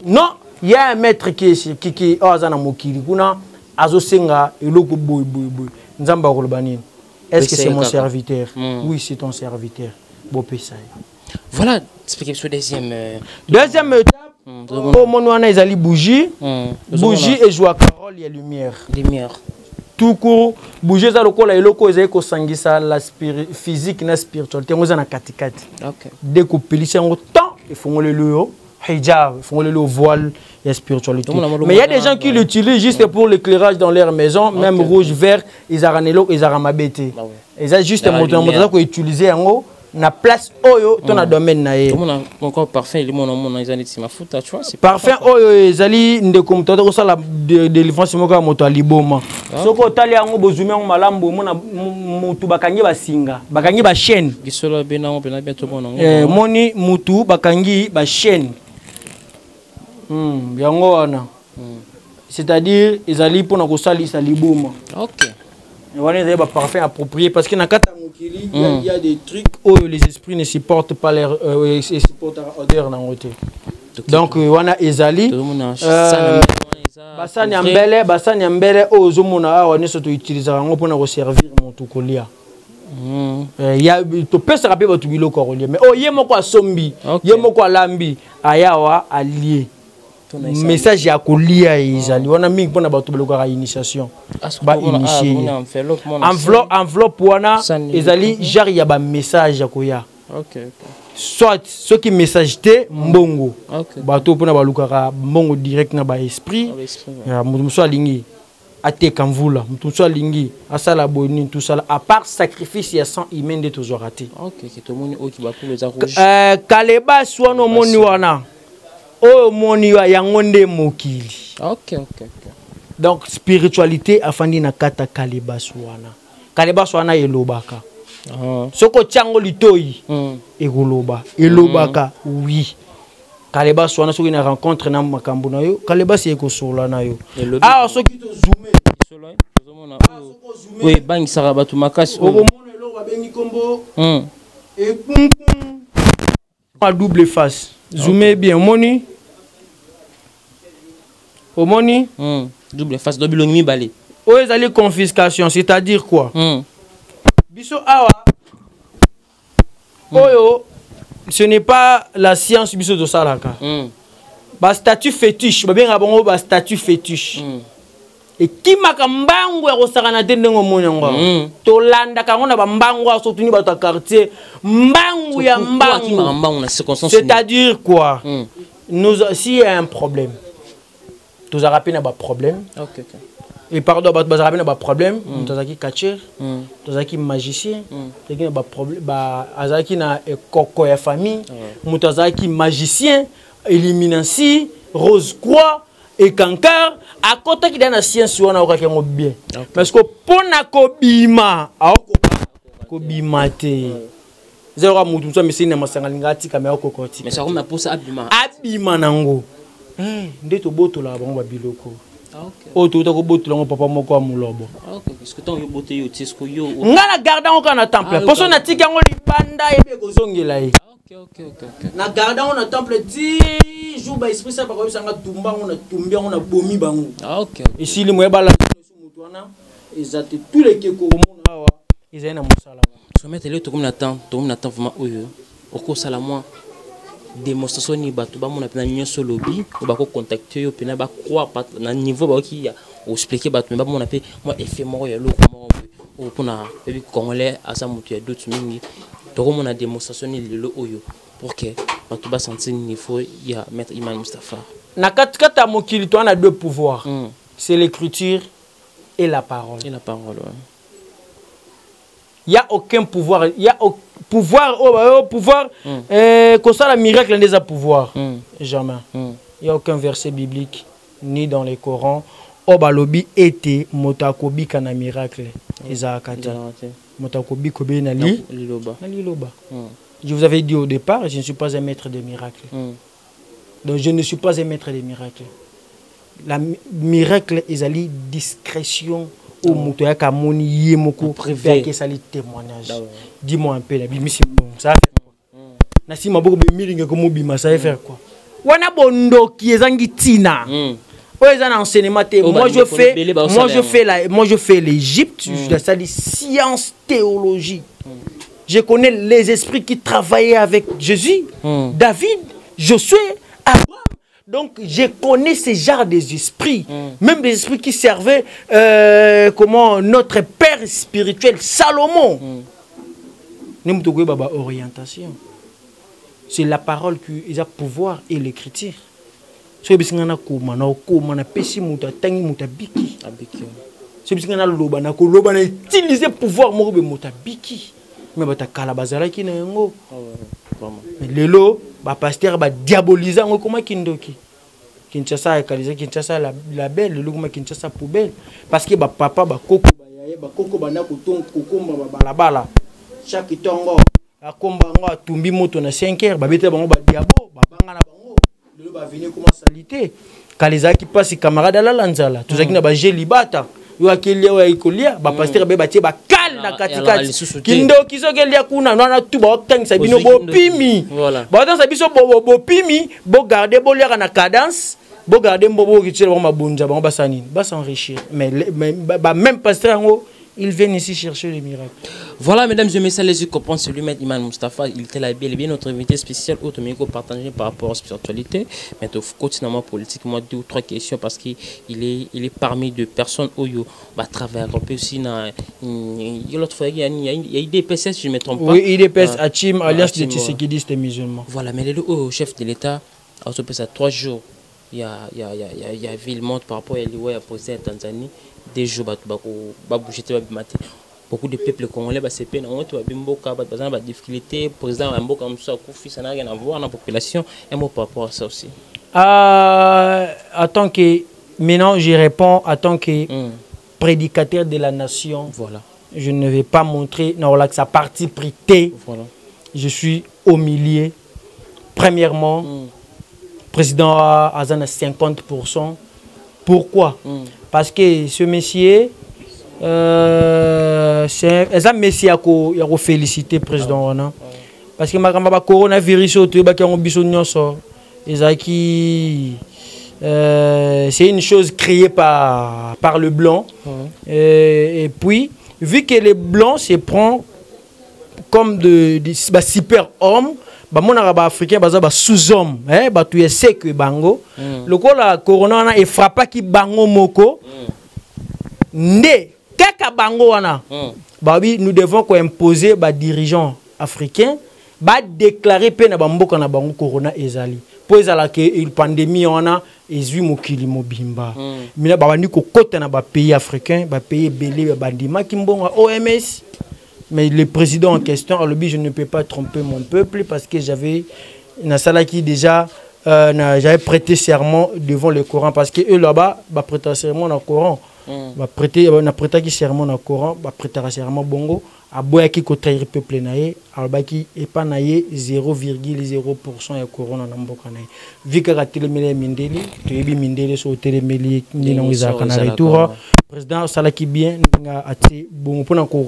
Non. Il y a un maître qui est Azana Mokili, kuna Azosenga et logo boy. Nzamba Rolbanin. Est-ce que c'est mon serviteur? Oui, c'est ton serviteur. Bopesai. Voilà, expliquez sur deuxième étape. Au monouana ils allaient bougie. Bougie et joie parole et lumière. Lumière. Tout court, bouger ça le col et le col est que sangisa la physique na spiritualité. On a na katikati. OK. Dès qu'on pélice en temps, il faut le lieu. Hijab, ils font le voile et spiritualité. Mais il y a des gens qui l'utilisent juste pour l'éclairage dans leur maison, même rouge, vert, ils ont mabété. Ils ont juste un moteur qu'ils utilisent en haut, na place oyo, ton a domaine na ye. Encore parfum, ils ont mafuta, tu vois. Parfum oyo, ils ont des commentateurs au la délivrance moka moto liboma. Soko tali yango bozume en malambo, mona mutu bakangi ba singa, bakangi ba chaîne. Gisola bena on bena bientôt bon. Moni mutu bakangi ba chaîne. Yango wana. C'est-à-dire ils allaient pour na sali liboma. OK. On a des parfums appropriés parce que dans Kata Mokili, il y a des trucs où les esprits ne supportent pas leur odeur dans côté. Donc on a Ezali Basani Ambele au Zomona on est surtout utilisé pour nous servir mon tout colia. Il y a tu peux se rappeler votre bilo colia mais oh yemo quoi sombi yemo quoi lambi ayawa allié. Message ya kolia Ezali on a mis pour na bato beloko initiation ba initier enveloppe wana Ezali genre ya ba message ya koya. OK. Soit ceux qui message te mbongo bato pour na baluka mbongo direct na ba esprit ya muso alingi ateka mvula muso alingi asala boni tout ça à part sacrifice ya sang humain de toujours raté. OK que tout monde qui ba pour les rouge kaleba swano moni wana oh moni wa yangonde mokili. OK. Donc spiritualité afandi na kata kaleba swana elobaka. Soko tiango litoi egoloba elobaka oui. Kaleba swana soki na rencontre na makambo na yo kaleba si ekosola na yo. Ah soki to zoomer oui bang sarabatu makasi o mona lo ba bengi kombo et à double face. Zoomer bien moni. Omoni double face double mi balé. Oh ils allaient confiscation, c'est-à-dire quoi? Biso awa. Oyo ce n'est pas la science biso de salaka. Ba statut fétiche, ba bien bongo ba statut fétiche. et qui m'a kambango ya kosakana te ndengo monyango to landa kango na bambango surtout ni bato quartier mbangu ya mbangu c'est-à-dire quoi nous s'il y a un problème tous arapé na ba problème OK et pardon ba arapé na ba problème tozaki catcher tozaki magicien tozaki na ba problème ba azaki na koko ya famille mutazaki magicien éliminancy rose croix et Kankar à côté qui dans la science on a aucun bien parce que pour na kobima kobima te zéro mutu ça mais c'est na masangalinga tika mais okokoti mais ça comme na poussa abima nango ndeto boto la bango biloko OK to boto la papa moko amulobo OK parce que tant yo boto yo tisco yo ngala garda on kana temple parce na tika ngo libanda ebe kozongela yi OK na garda on a temple 10 jours ba esprit ça ba ko sanga tumba on a tumbi on a bomi bango OK ici le moyeba la mutu wana ezate tous les keko mona wa ezena musala so mettre le to comme na temps vraiment oyo oko sala moi démonstration ni bato ba mona pena nyonso lobby ba ko contacter yo pena ba croire na niveau ba ki ya o expliquer bato ba mona pe moi effet moko ya loko moko pour na pe congolais asa mutu ya d'autres mingi to ko mona démonstration ni lelo oyo pour que bato ba sentir niveau ya maître Iman Moustapha na katikata mokili to na deux pouvoirs c'est l'écriture et la parole ouais. Il y a aucun pouvoir, il y a pouvoir comme ça la miracle des pouvoir jamais. Il y a aucun verset biblique ni dans les Corans obalobi était motakobi kana miracle ezakati motakobi kobe na liloba. Je vous avais dit au départ, je ne suis pas un maître des miracles. Donc je ne suis pas un maître des miracles. La miracle ezali discrétion au muto ya kamoni yemoko privé que ça les témoignage. Dis-moi un peu la Bible c'est bon ça fait quoi. Na si maboko be milinga ko mobima ça va faire quoi. Wana bondo qui ezangi tina. Enseignement moi je fais l'Égypte, je fais sciences théologie. Je connais les esprits qui travaillaient avec Jésus, David, Josué, Abraham. Donc je connais ces genres des esprits, même des esprits qui servaient comment notre père spirituel Salomon. Orientation. C'est la parole qui a pouvoir et l'écriture. So bisingana koma na koma na pesi muta tangi muta biki so bisingana loba na ko loba na utiliser pouvoir mo be muta biki mais bata kala bazala ki na ngo mais lelo ba pasteur ba diaboliser ngo koma kindoki Kinshasa ekaliza Kinshasa la belle lelo koma Kinshasa poubelle parce que ba papa ba koko ba yaye ba koko bana ko ton kokomba ba balabala chaque tongo akomba ngo atumbi moto na 5h ba bete bango ba diabo ba banga na va venir comme salité kaliza qui passe camarade à la lanzala tout ça qui na ba jelibata yo akelia wa ikolia ba pasteur be batie ba kal na katikati kindo kiso kelia kuna na tu ba tangisa bino bo pimi ba dans sa biso bo pimi bo garder bo lire na cadence bo garder mbobo ki tshela ba mabunja ba ba sanini ba s'enrichir mais même pasteur ngo ils viennent ici chercher les miracles. Voilà, mesdames et messieurs, les yeux comprennent celui maître Iman Moustapha. Il était là bien notre invité spécial automatiquement partagé par rapport à la spiritualité. Mais il faut continuellement politique, moi 2 ou 3 questions parce qu'il est parmi deux personnes où il va travailler un peu aussi. Il y a l'autre fois, il y a IDPS, si je ne me trompe pas. Oui, IDPS, Hachim, alliance des Tshisekidistes musulmans. Voilà, mais le chef de l'État a occupé 3 jours. Il y a Villemont par rapport à l'Iwa, il y a posé en Tanzanie. Des jours, beaucoup de peuples congolais se plaignent de difficultés. Le président ça n'a rien à voir dans la population. Un mot par rapport à ça aussi. Maintenant, je réponds en tant que prédicateur de la nation. Voilà. Je ne vais pas montrer sa partie privée. Voilà. Je suis au milieu. Premièrement, président a 50%. Pourquoi? Parce que ce monsieur, c'est un monsieur qui a félicité le président. Parce que le coronavirus, c'est une chose créée par le blanc. Et puis, vu que les blancs se prennent comme des super-hommes, mon africain est sous-homme, tu sais que bango. Le corona est frappé qui bango moko. Ndé, kaka bango wana. Babi, nous devons imposer les dirigeants africains, déclarer peine à bamboka na bango corona ezali. Pour que une pandémie on a ezui mokili mobimba. Mina babandi ko kota na ba pays africains, ba pays belé bandima kimbonga OMS. Mais le président en question a le dit je ne peux pas tromper mon peuple parce que j'avais na sala qui déjà j'avais prêté serment devant le Coran parce que eux là-bas ba prêter serment dans le Coran. Ba prêter na prêter qui serment dans le Coran, ba prêter serment bongo a boya ki ko trahir peuple naé albaki e pa naé 0,0% ya corona na mboka naé vika ka telemele mindeli to yebi mindeli so telemeli ni na wiza kana retour président salaki bien nga ati bon pour ko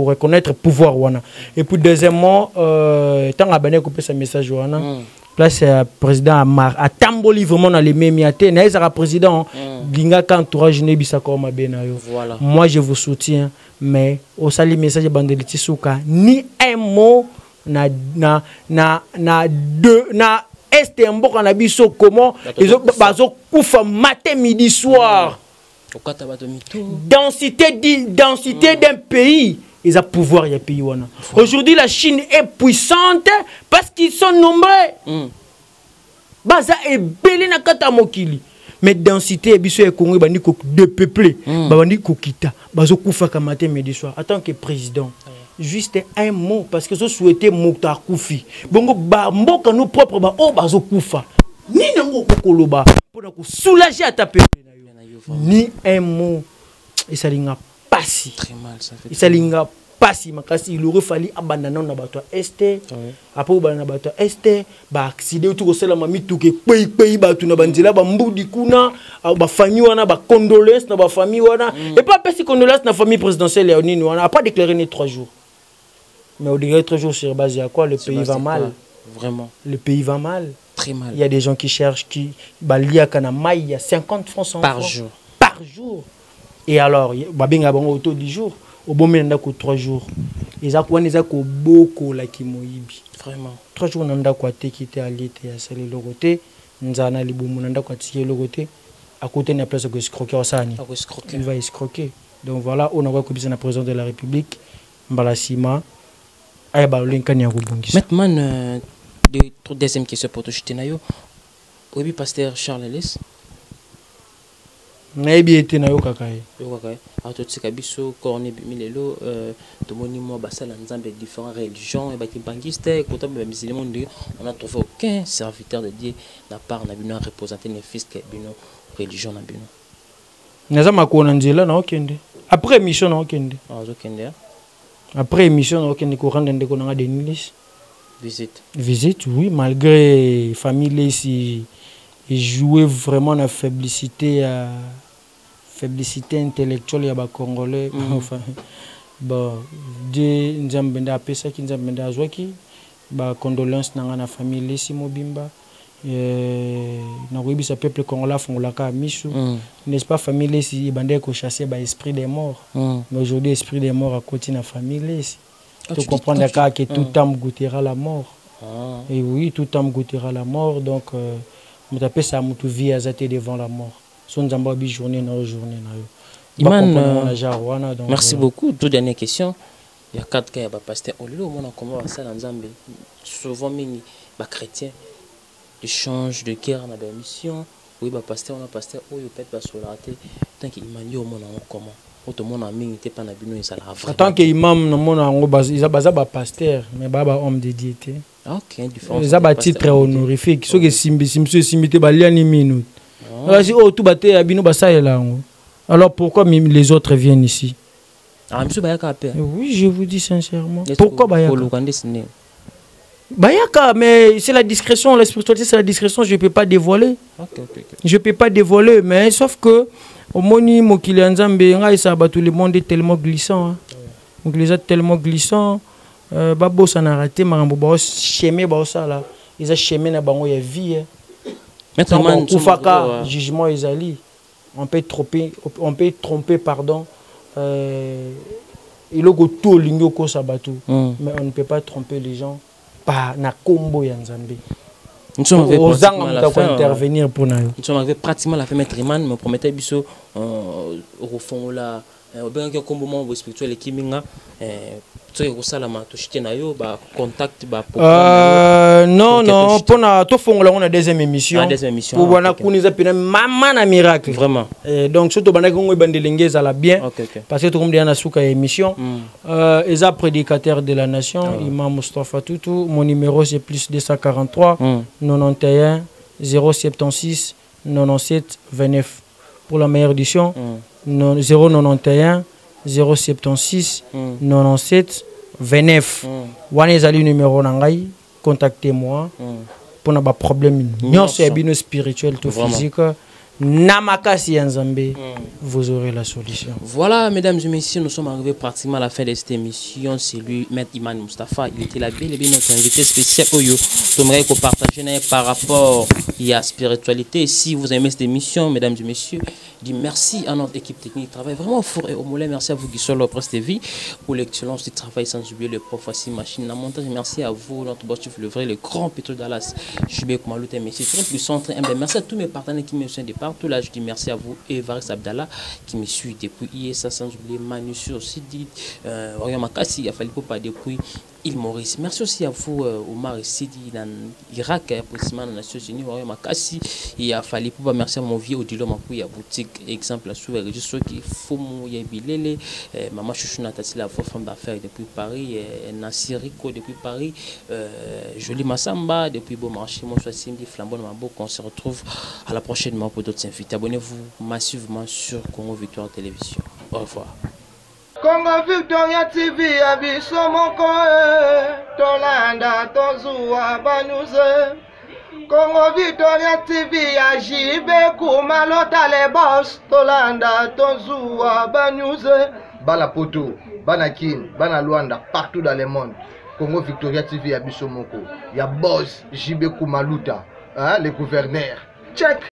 reconnaître pouvoir wana et puis deuxièmement tant abane ko pesa message wana place président a tamboli vraiment dans les mémiaté na ezaka président linga ka entourage ne bisako mabena yo moi je vous soutiens mais au sali message bandeliti souka ni un mot na est mboka na biso comment ils ont bazo kufa matin midi soir densité d'un pays ils ont pouvoir ya pays wana aujourd'hui la Chine est puissante parce qu'ils sont nombreux baza est belé na kata mokili. Mais densité biso e Congo bandi ko dépeuplé bandi ko kita bazo kufa ka matin midi soir en tant que président juste un mot parce que je souhaitais mokta kufi bongo ba mboka nous propre ba o bazo kufa ni nango kokoloba pour ko soulager à ta peuple na yo ni un mot et ça linga passi très mal ça fait ça linga passi makasi il aurait fallu abandonner na bato este après abandonner bato este ba accident tout ko sala mami tout ke pays bato na banzela ba mbudi kuna ba famille wana ba condoléances na ba famille wana et pas pesi condoléances na famille présidentielle Léonine wana a pas déclaré ni 3 jours mais au déclaré 3 jours sur base à quoi le pays va mal vraiment le pays va mal très mal il y a des gens qui cherchent qui balia kana mai il y a 50 francs par jour et alors ba benga bango auto 10 jours au bon moment d'ako 3 jours ils a quoi neza ko boko la kimoyibi vraiment 3 jours nanda ko tekite alite ya sali logote nzana libumu nanda ko tike logote à côté na place ko escroquer osani il va escroquer donc voilà on a quoi na président de la République Mbalasima ay ba linkani ya kubungisa maintenant deuxième question pour toi chitenayo obi pasteur Charles Ellis naibi ete na yo kakaye atotika biso corne bimilelo tomoni mo basala nzambe différentes religions et bakibangiste kota ba musulman ndi on a trouvé aucun serviteur de Dieu na part na bino représenter les fils que bino religion na bino naza makona nzela na okende après mission na okende après mission na okende ko rendre ndeko na Denilis visite oui malgré famille ici et jouer vraiment la faiblicité intellectuelle ya ba congolais enfin bon de nzambenda pesa ki nzambenda azwaki ba condoléances na famille ici mobimba na koyebisa peuple congolais fongolaka misu n'est-ce pas famille ici bande ko chasser ba esprit des morts mais aujourd'hui esprit des morts a continué na famille ici tu comprends que tout âme goûtera la mort et oui tout âme goûtera la mort donc mutape ça mutu vie azate devant la mort son nzamba bi journée na journée na yo Iman merci beaucoup toute dernière question il y a 4 cas ya ba pasteur olilo mona comment ça dans nzambe souvent mingi ba chrétien de change de cœur na ba mission oui ba pasteur on a pasteur oyo peut-être ba solate tant que imam yo mona comment auto mona mingi te pa na bino isala en tant que imam na mona ngo baza ba pasteur mais ba homme de Dieu te OK différence ça ba titre honorifique so que simbi te ba liani minute vas-y oh tout baté abino basaela ngo alors pourquoi les autres viennent ici monsieur bayaka père oui je vous dis sincèrement pourquoi bayaka bayaka mais c'est la discrétion la spiritualité c'est la discrétion je peux pas dévoiler je peux pas dévoiler mais sauf que au moni mokili nzambe ngai ça ba tout le monde est tellement glissant donc les autres tellement glissant babo ça n'a raté marambo ba chemin ba ça là ils a chemin na bango ya vie maintenant kufaka jugement ezali on peut tromper pardon il logo tout lingo ko sabatu mais on ne peut pas tromper les gens par na kombo ya nzambe Nous sommes intervenir pour nous. Nous sommes arrivés pratiquement à la fin, Maître Iman me promettait biso au fond là au bien que comme moment spirituel qui minga tu es au salama tu chite na yo ba contact ba non pour na to fond là on a deuxième émission pour wana kuniza pina mama na miracle vraiment donc surtout bana ko bandelengeza à la bien parce que tout comme na suka émission eza prédicateur de la nation Imam Moustapha Toutou. Mon numéro c'est plus 243 91 076 97 29 pour la meilleure édition 091 076 97 29 wana ezali numéro na ngai, contactez-moi pour na ba problème nyonso ya bino spirituel tout physique namakasi ya Nzambe, vous aurez la solution. Voilà, mesdames et messieurs, nous sommes arrivés pratiquement à la fin de cette émission. C'est lui, Maître Iman Moustapha. Il était là, bel et bien notre invité spécial. J'aimerais qu'on partage par rapport à la spiritualité. Si vous aimez cette émission, mesdames et messieurs, dis merci à notre équipe technique. Il travaille vraiment fort et au moulin. Merci à vous qui sont là Presse TV pour l'excellence du travail, sans oublier le prof Fassi Machine la montage. Merci à vous, notre boss chef, le vrai, le grand Pétro Dallas, Jubé Koumalouté, merci. Plus centre. Merci à tous mes partenaires qui me soutiennent de partout. Là, je dis merci à vous et Varis Abdallah qui me suit depuis ISA, sans oublier Manu sur Sidi, Royaume Makassi, il a fallu pas depuis île Maurice. Merci aussi à vous, Omar et Sidi, dans l'Irak, précisément dans les Nations Unies, Royaume Makassi. Il a fallu pas merci à mon vieux Odilo Makou, il y a boutique, exemple, sur les réseaux sociaux qui font Mouya Bilele, Maman Chouchouna Tassi, la femme d'affaires depuis Paris, Nancy Rico depuis Paris, Jolie Massamba depuis Beaumarchais, moi je suis Cindy Flambeau, on se retrouve à la prochaine mois pour d'autres invités. Abonnez-vous massivement sur Congo Victoire Télévision. Au revoir. Congo Victoria TV abiso moko tolanda tozua banuze. Congo Victoria TV ajibe kumalota le boss tolanda tozua banuze. Bana poto, bana kin, bana Luanda, partout dans le monde. Congo Victoria TV abiso moko. Ya boss Jibe Kumaluta, hein, le gouverneur. Check.